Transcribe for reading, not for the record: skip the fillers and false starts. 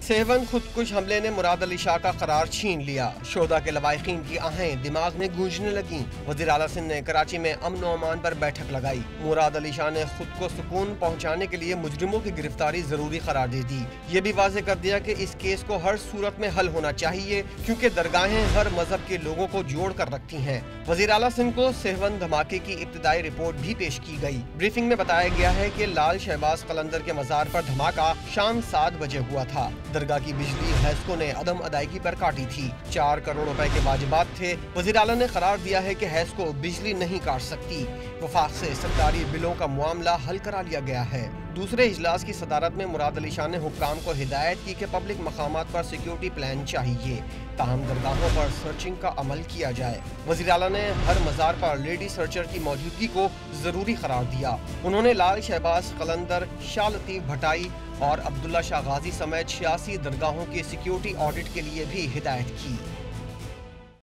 सहवन खुदकुश हमले ने मुराद अली शाह का करार छीन लिया। शोधा के लवाहिकीन की आहें दिमाग में गूंजने लगीं। वज़ीर आला सिंध ने कराची में अमन व अमान पर बैठक लगाई। मुराद अली शाह ने खुद को सुकून पहुंचाने के लिए मुजरिमों की गिरफ्तारी जरूरी करार दे दी। ये भी वाज़ेह कर दिया कि इस केस को हर सूरत में हल होना चाहिए, क्योंकि दरगाहें हर मजहब के लोगों को जोड़ कर रखती हैं। वज़ीर आला सिंध को सहवन धमाके की इब्तिदाई रिपोर्ट भी पेश की गई। ब्रीफिंग में बताया गया है कि लाल शहबाज कलंदर के मज़ार पर धमाका शाम 7 बजे हुआ था। दरगाह की बिजली हैस्को ने अदम अदायगी पर काटी थी। 4 करोड़ रुपए के वाजिबात थे। वज़ीर आला ने करार दिया है कि हैस्को बिजली नहीं काट सकती। वफाक से सरकारी बिलों का मामला हल करा लिया गया है। दूसरे इजलास की सदारत में मुराद अली शाह ने हुक्काम को हिदायत की कि पब्लिक मकामात पर सिक्योरिटी प्लान चाहिए, ताहम दरगाहों पर सर्चिंग का अमल किया जाए। वज़ीर आला ने हर मज़ार पर लेडी सर्चर की मौजूदगी को जरूरी करार दिया। उन्होंने लाल शहबाज कलंदर, शाह लतीफ भटाई और अब्दुल्ला शाह गाजी समेत 86 दरगाहों की सिक्योरिटी ऑडिट के लिए भी हिदायत की।